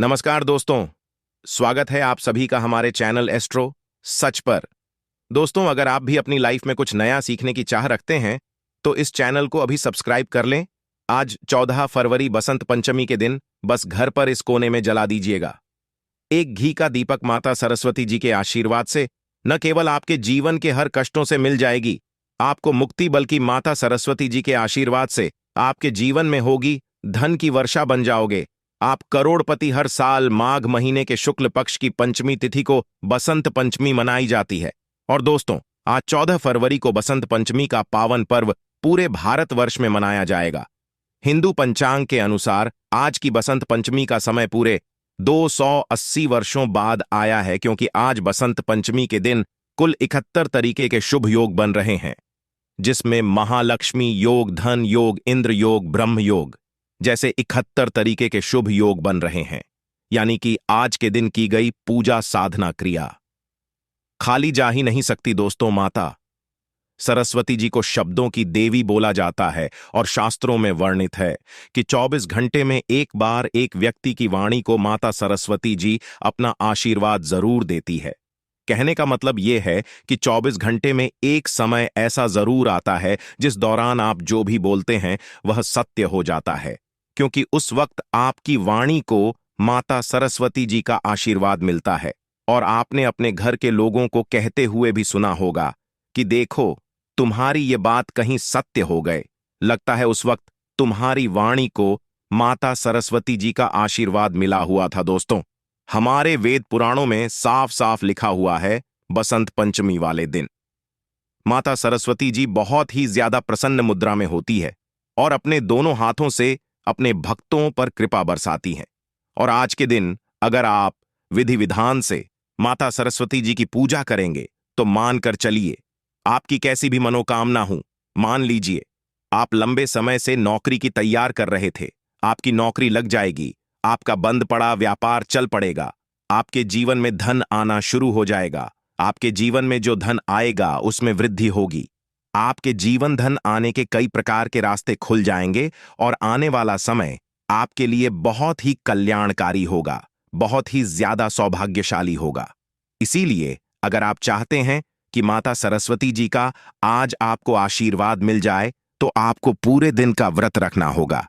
नमस्कार दोस्तों। स्वागत है आप सभी का हमारे चैनल एस्ट्रो सच पर। दोस्तों, अगर आप भी अपनी लाइफ में कुछ नया सीखने की चाह रखते हैं तो इस चैनल को अभी सब्सक्राइब कर लें। आज 14 फरवरी बसंत पंचमी के दिन बस घर पर इस कोने में जला दीजिएगा एक घी का दीपक। माता सरस्वती जी के आशीर्वाद से न केवल आपके जीवन के हर कष्टों से मिल जाएगी आपको मुक्ति, बल्कि माता सरस्वती जी के आशीर्वाद से आपके जीवन में होगी धन की वर्षा। बन जाओगे आप करोड़पति। हर साल माघ महीने के शुक्ल पक्ष की पंचमी तिथि को बसंत पंचमी मनाई जाती है। और दोस्तों, आज 14 फरवरी को बसंत पंचमी का पावन पर्व पूरे भारतवर्ष में मनाया जाएगा। हिंदू पंचांग के अनुसार आज की बसंत पंचमी का समय पूरे 280 वर्षों बाद आया है, क्योंकि आज बसंत पंचमी के दिन कुल 71 तरीके के शुभ योग बन रहे हैं, जिसमें महालक्ष्मी योग, धन योग, इंद्र योग, ब्रह्म योग जैसे 71 तरीके के शुभ योग बन रहे हैं। यानी कि आज के दिन की गई पूजा साधना क्रिया खाली जा ही नहीं सकती। दोस्तों, माता सरस्वती जी को शब्दों की देवी बोला जाता है और शास्त्रों में वर्णित है कि 24 घंटे में एक बार एक व्यक्ति की वाणी को माता सरस्वती जी अपना आशीर्वाद जरूर देती है। कहने का मतलब यह है कि 24 घंटे में एक समय ऐसा जरूर आता है जिस दौरान आप जो भी बोलते हैं वह सत्य हो जाता है, क्योंकि उस वक्त आपकी वाणी को माता सरस्वती जी का आशीर्वाद मिलता है। और आपने अपने घर के लोगों को कहते हुए भी सुना होगा कि देखो, तुम्हारी ये बात कहीं सत्य हो गए। लगता है उस वक्त तुम्हारी वाणी को माता सरस्वती जी का आशीर्वाद मिला हुआ था। दोस्तों, हमारे वेद पुराणों में साफ साफ लिखा हुआ है, बसंत पंचमी वाले दिन माता सरस्वती जी बहुत ही ज्यादा प्रसन्न मुद्रा में होती है और अपने दोनों हाथों से अपने भक्तों पर कृपा बरसाती हैं। और आज के दिन अगर आप विधि विधान से माता सरस्वती जी की पूजा करेंगे तो मानकर चलिए, आपकी कैसी भी मनोकामना हो, मान लीजिए आप लंबे समय से नौकरी की तैयार कर रहे थे, आपकी नौकरी लग जाएगी, आपका बंद पड़ा व्यापार चल पड़ेगा, आपके जीवन में धन आना शुरू हो जाएगा, आपके जीवन में जो धन आएगा उसमें वृद्धि होगी, आपके जीवन धन आने के कई प्रकार के रास्ते खुल जाएंगे और आने वाला समय आपके लिए बहुत ही कल्याणकारी होगा, बहुत ही ज्यादा सौभाग्यशाली होगा। इसीलिए अगर आप चाहते हैं कि माता सरस्वती जी का आज आपको आशीर्वाद मिल जाए तो आपको पूरे दिन का व्रत रखना होगा।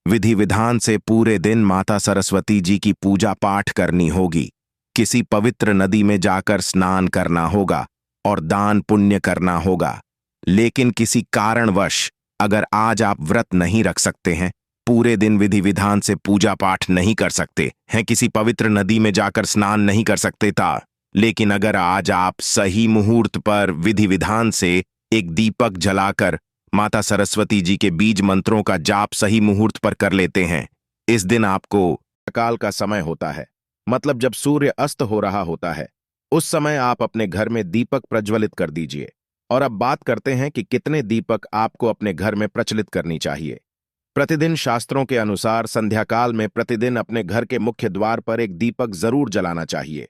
विधि विधान से पूरे दिन माता सरस्वती जी की पूजा पाठ करनी होगी। किसी पवित्र नदी में जाकर स्नान करना होगा और दान पुण्य करना होगा। लेकिन किसी कारणवश अगर आज आप व्रत नहीं रख सकते हैं, पूरे दिन विधि विधान से पूजा पाठ नहीं कर सकते हैं, किसी पवित्र नदी में जाकर स्नान नहीं कर सकते था, लेकिन अगर आज आप सही मुहूर्त पर विधि विधान से एक दीपक जलाकर माता सरस्वती जी के बीज मंत्रों का जाप सही मुहूर्त पर कर लेते हैं, इस दिन आपको काल का समय होता है, मतलब जब सूर्य अस्त हो रहा होता है, उस समय आप अपने घर में दीपक प्रज्वलित कर दीजिए। और अब बात करते हैं कि कितने दीपक आपको अपने घर में प्रचलित करनी चाहिए। प्रतिदिन शास्त्रों के अनुसार संध्या काल में प्रतिदिन अपने घर के मुख्य द्वार पर एक दीपक जरूर जलाना चाहिए।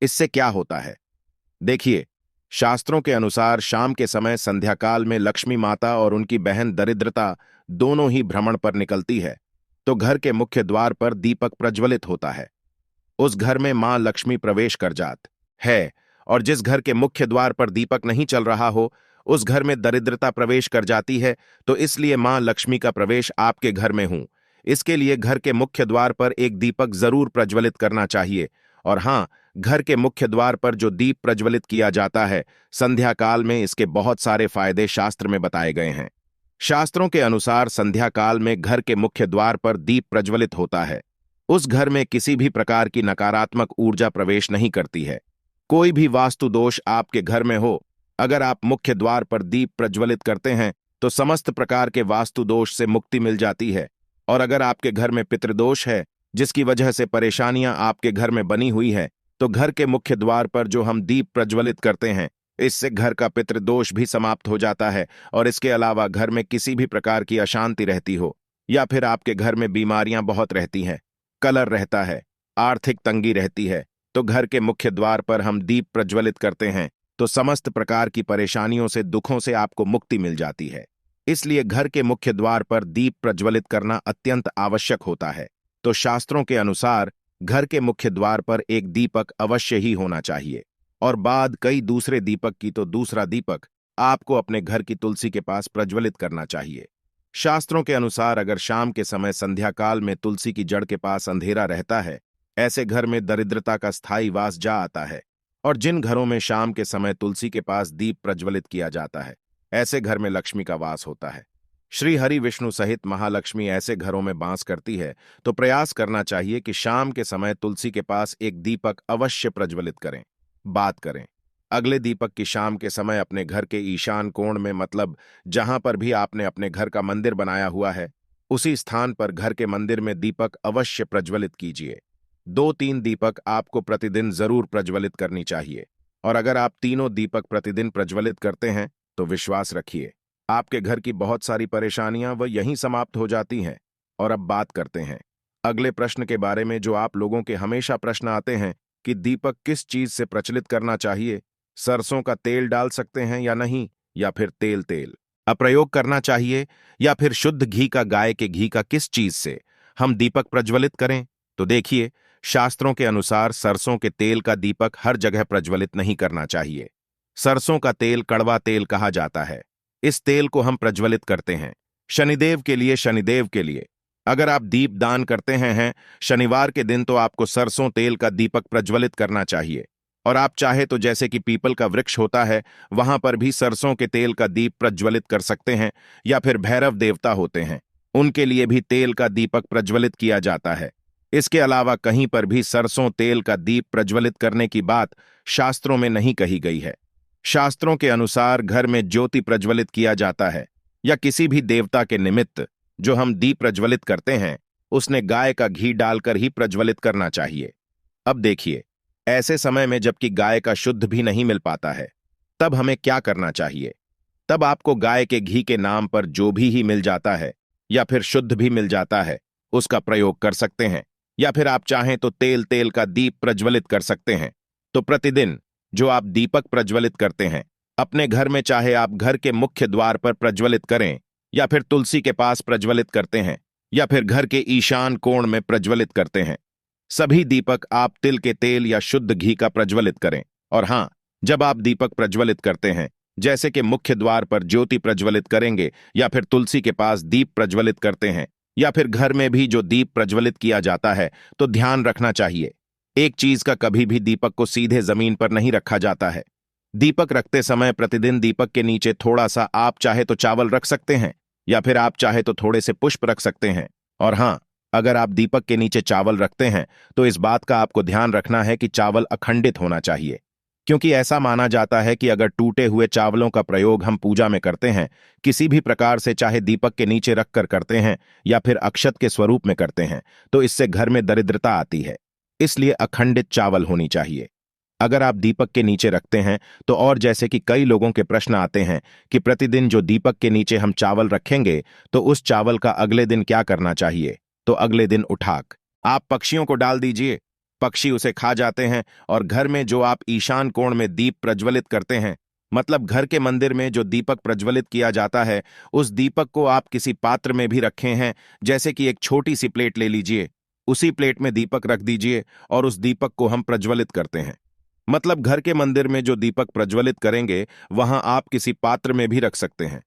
इससे क्या होता है, देखिए, शास्त्रों के अनुसार शाम के समय संध्या काल में लक्ष्मी माता और उनकी बहन दरिद्रता दोनों ही भ्रमण पर निकलती है, तो घर के मुख्य द्वार पर दीपक प्रज्वलित होता है। उस घर में मां लक्ष्मी प्रवेश कर जात है, और जिस घर के मुख्य द्वार पर दीपक नहीं चल रहा हो उस घर में दरिद्रता प्रवेश कर जाती है। तो इसलिए मां लक्ष्मी का प्रवेश आपके घर में हो, इसके लिए घर के मुख्य द्वार पर एक दीपक जरूर प्रज्वलित करना चाहिए। और हां, घर के मुख्य द्वार पर जो दीप प्रज्वलित किया जाता है संध्या काल में, इसके बहुत सारे फायदे शास्त्र में बताए गए हैं। शास्त्रों के अनुसार संध्या काल में घर के मुख्य द्वार पर दीप प्रज्वलित होता है, उस घर में किसी भी प्रकार की नकारात्मक ऊर्जा प्रवेश नहीं करती है। कोई भी वास्तु दोष आपके घर में हो, अगर आप मुख्य द्वार पर दीप प्रज्वलित करते हैं तो समस्त प्रकार के वास्तु दोष से मुक्ति मिल जाती है। और अगर आपके घर में पितृदोष है, जिसकी वजह से परेशानियां आपके घर में बनी हुई है, तो घर के मुख्य द्वार पर जो हम दीप प्रज्वलित करते हैं, इससे घर का पितृदोष भी समाप्त हो जाता है। और इसके अलावा घर में किसी भी प्रकार की अशांति रहती हो, या फिर आपके घर में बीमारियां बहुत रहती हैं, कलह रहता है, आर्थिक तंगी रहती है, तो घर के मुख्य द्वार पर हम दीप प्रज्वलित करते हैं तो समस्त प्रकार की परेशानियों से, दुखों से आपको मुक्ति मिल जाती है। इसलिए घर के मुख्य द्वार पर दीप प्रज्वलित करना अत्यंत आवश्यक होता है। तो शास्त्रों के अनुसार घर के मुख्य द्वार पर एक दीपक अवश्य ही होना चाहिए, और बाद कई दूसरे दीपक की तो दूसरा दीपक आपको अपने घर की तुलसी के पास प्रज्वलित करना चाहिए। शास्त्रों के अनुसार अगर शाम के समय संध्या काल में तुलसी की जड़ के पास अंधेरा रहता है, ऐसे घर में दरिद्रता का स्थायी वास जा आता है। और जिन घरों में शाम के समय तुलसी के पास दीप प्रज्वलित किया जाता है, ऐसे घर में लक्ष्मी का वास होता है। श्री हरि विष्णु सहित महालक्ष्मी ऐसे घरों में वास करती है, तो प्रयास करना चाहिए कि शाम के समय तुलसी के पास एक दीपक अवश्य प्रज्वलित करें। बात करें अगले दीपक की, शाम के समय अपने घर के ईशान कोण में, मतलब जहां पर भी आपने अपने घर का मंदिर बनाया हुआ है, उसी स्थान पर घर के मंदिर में दीपक अवश्य प्रज्वलित कीजिए। 2-3 दीपक आपको प्रतिदिन जरूर प्रज्वलित करनी चाहिए, और अगर आप तीनों दीपक प्रतिदिन प्रज्वलित करते हैं तो विश्वास रखिए, आपके घर की बहुत सारी परेशानियां वह यहीं समाप्त हो जाती हैं। और अब बात करते हैं अगले प्रश्न के बारे में, जो आप लोगों के हमेशा प्रश्न आते हैं कि दीपक किस चीज से प्रचलित करना चाहिए। सरसों का तेल डाल सकते हैं या नहीं, या फिर तेल तेल अप्रयोग करना चाहिए, या फिर शुद्ध घी का, गाय के घी का, किस चीज से हम दीपक प्रज्वलित करें? तो देखिए, शास्त्रों के अनुसार सरसों के तेल का दीपक हर जगह प्रज्वलित नहीं करना चाहिए। सरसों का तेल कड़वा तेल कहा जाता है। इस तेल को हम प्रज्वलित करते हैं शनिदेव के लिए, शनिदेव के लिए। अगर आप दीप दान करते हैं शनिवार के दिन, तो आपको सरसों तेल का दीपक प्रज्वलित करना चाहिए। और आप चाहे तो जैसे कि पीपल का वृक्ष होता है, वहां पर भी सरसों के तेल का दीप प्रज्वलित कर सकते हैं, या फिर भैरव देवता होते हैं, उनके लिए भी तेल का दीपक प्रज्वलित किया जाता है। इसके अलावा कहीं पर भी सरसों तेल का दीप प्रज्वलित करने की बात शास्त्रों में नहीं कही गई है। शास्त्रों के अनुसार घर में ज्योति प्रज्वलित किया जाता है, या किसी भी देवता के निमित्त जो हम दीप प्रज्वलित करते हैं, उसने गाय का घी डालकर ही प्रज्वलित करना चाहिए। अब देखिए, ऐसे समय में जबकि गाय का शुद्ध भी नहीं मिल पाता है, तब हमें क्या करना चाहिए? तब आपको गाय के घी के नाम पर जो भी ही मिल जाता है, या फिर शुद्ध भी मिल जाता है, उसका प्रयोग कर सकते हैं। या फिर आप चाहें तो तेल तेल का दीप प्रज्वलित कर सकते हैं। तो प्रतिदिन जो आप दीपक प्रज्वलित करते हैं, अपने घर में चाहे आप घर के मुख्य द्वार पर प्रज्वलित करें, या फिर तुलसी के पास प्रज्वलित करते हैं, या फिर घर के ईशान कोण में प्रज्वलित करते हैं, सभी दीपक आप तिल के तेल या शुद्ध घी का प्रज्वलित करें। और हां, जब आप दीपक प्रज्वलित करते हैं, जैसे कि मुख्य द्वार पर ज्योति प्रज्वलित करेंगे, या फिर तुलसी के पास दीप प्रज्वलित करते हैं, या फिर घर में भी जो दीप प्रज्वलित किया जाता है, तो ध्यान रखना चाहिए, एक चीज का कभी भी दीपक को सीधे जमीन पर नहीं रखा जाता है। दीपक रखते समय प्रतिदिन दीपक के नीचे थोड़ा सा आप चाहे तो चावल रख सकते हैं, या फिर आप चाहे तो थोड़े से पुष्प रख सकते हैं। और हां, अगर आप दीपक के नीचे चावल रखते हैं, तो इस बात का आपको ध्यान रखना है कि चावल अखंडित होना चाहिए, क्योंकि ऐसा माना जाता है कि अगर टूटे हुए चावलों का प्रयोग हम पूजा में करते हैं, किसी भी प्रकार से, चाहे दीपक के नीचे रखकर करते हैं या फिर अक्षत के स्वरूप में करते हैं, तो इससे घर में दरिद्रता आती है। इसलिए अखंडित चावल होनी चाहिए अगर आप दीपक के नीचे रखते हैं तो। और जैसे कि कई लोगों के प्रश्न आते हैं कि प्रतिदिन जो दीपक के नीचे हम चावल रखेंगे, तो उस चावल का अगले दिन क्या करना चाहिए? तो अगले दिन उठाक आप पक्षियों को डाल दीजिए, पक्षी उसे खा जाते हैं। और घर में जो आप ईशान कोण में दीप प्रज्वलित करते हैं, मतलब घर के मंदिर में जो दीपक प्रज्वलित किया जाता है, उस दीपक को आप किसी पात्र में भी रखे हैं, जैसे कि एक छोटी सी प्लेट ले लीजिए, उसी प्लेट में दीपक रख दीजिए और उस दीपक को हम प्रज्वलित करते हैं। मतलब घर के मंदिर में जो दीपक प्रज्वलित करेंगे, वहां आप किसी पात्र में भी रख सकते हैं,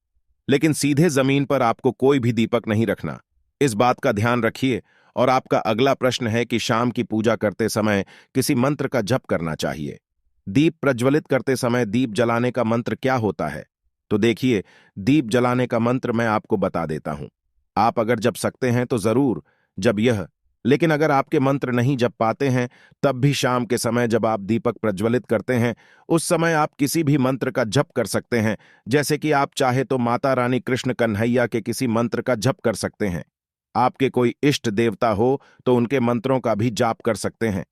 लेकिन सीधे जमीन पर आपको कोई भी दीपक नहीं रखना। इस बात का ध्यान रखिए। और आपका अगला प्रश्न है कि शाम की पूजा करते समय किसी मंत्र का जप करना चाहिए। दीप प्रज्वलित करते समय दीप जलाने का मंत्र क्या होता है? तो देखिए, दीप जलाने का मंत्र मैं आपको बता देता हूं। आप अगर जप सकते हैं तो जरूर जब यह, लेकिन अगर आपके मंत्र नहीं जप पाते हैं, तब भी शाम के समय जब आप दीपक प्रज्वलित करते हैं, उस समय आप किसी भी मंत्र का जप कर सकते हैं। जैसे कि आप चाहे तो माता रानी कृष्ण कन्हैया के किसी मंत्र का जप कर सकते हैं। आपके कोई इष्ट देवता हो तो उनके मंत्रों का भी जाप कर सकते हैं।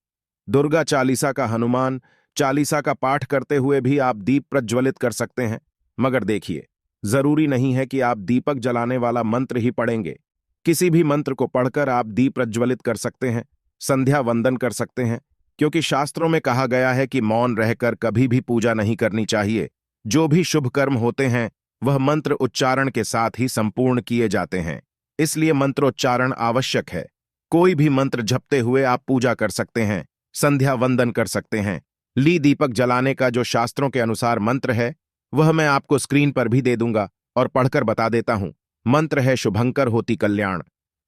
दुर्गा चालीसा का, हनुमान चालीसा का पाठ करते हुए भी आप दीप प्रज्वलित कर सकते हैं। मगर देखिए, जरूरी नहीं है कि आप दीपक जलाने वाला मंत्र ही पढ़ेंगे। किसी भी मंत्र को पढ़कर आप दीप प्रज्वलित कर सकते हैं, संध्या वंदन कर सकते हैं, क्योंकि शास्त्रों में कहा गया है कि मौन रहकर कभी भी पूजा नहीं करनी चाहिए। जो भी शुभ कर्म होते हैं वह मंत्र उच्चारण के साथ ही संपूर्ण किए जाते हैं, इसलिए मंत्रोच्चारण आवश्यक है। कोई भी मंत्र जपते हुए आप पूजा कर सकते हैं, संध्या वंदन कर सकते हैं। दीपक जलाने का जो शास्त्रों के अनुसार मंत्र है वह मैं आपको स्क्रीन पर भी दे दूंगा और पढ़कर बता देता हूं। मंत्र है शुभंकर होती कल्याण,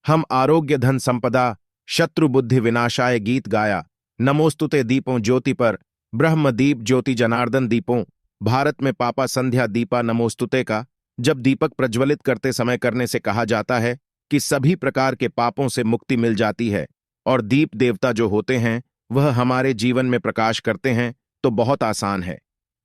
हम आरोग्य धन संपदा, शत्रु बुद्धि विनाशाय गीत गाया, नमोस्तुते दीपों ज्योति पर, ब्रह्म दीप ज्योति जनार्दन दीपों, भारत में पापा संध्या दीपा नमोस्तुते का जब दीपक प्रज्वलित करते समय करने से कहा जाता है कि सभी प्रकार के पापों से मुक्ति मिल जाती है और दीप देवता जो होते हैं वह हमारे जीवन में प्रकाश करते हैं। तो बहुत आसान है।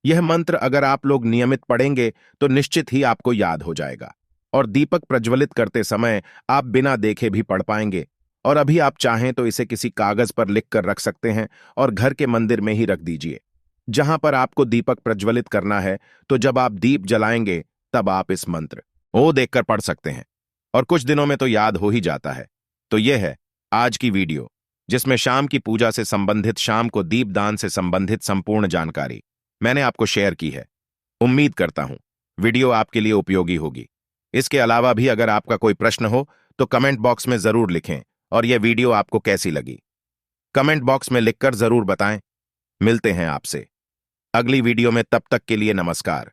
यह मंत्र अगर आप लोग नियमित पढ़ेंगे तो निश्चित ही आपको याद हो जाएगा और दीपक प्रज्वलित करते समय आप बिना देखे भी पढ़ पाएंगे। और अभी आप चाहें तो इसे किसी कागज पर लिख कर रख सकते हैं और घर के मंदिर में ही रख दीजिए जहां पर आपको दीपक प्रज्वलित करना है। तो जब आप दीप जलाएंगे तब आप इस मंत्र ओ देखकर पढ़ सकते हैं और कुछ दिनों में तो याद हो ही जाता है। तो यह है आज की वीडियो जिसमें शाम की पूजा से संबंधित, शाम को दीपदान से संबंधित संपूर्ण जानकारी मैंने आपको शेयर की है। उम्मीद करता हूं वीडियो आपके लिए उपयोगी होगी। इसके अलावा भी अगर आपका कोई प्रश्न हो तो कमेंट बॉक्स में जरूर लिखें और यह वीडियो आपको कैसी लगी कमेंट बॉक्स में लिखकर जरूर बताएं। मिलते हैं आपसे अगली वीडियो में, तब तक के लिए नमस्कार।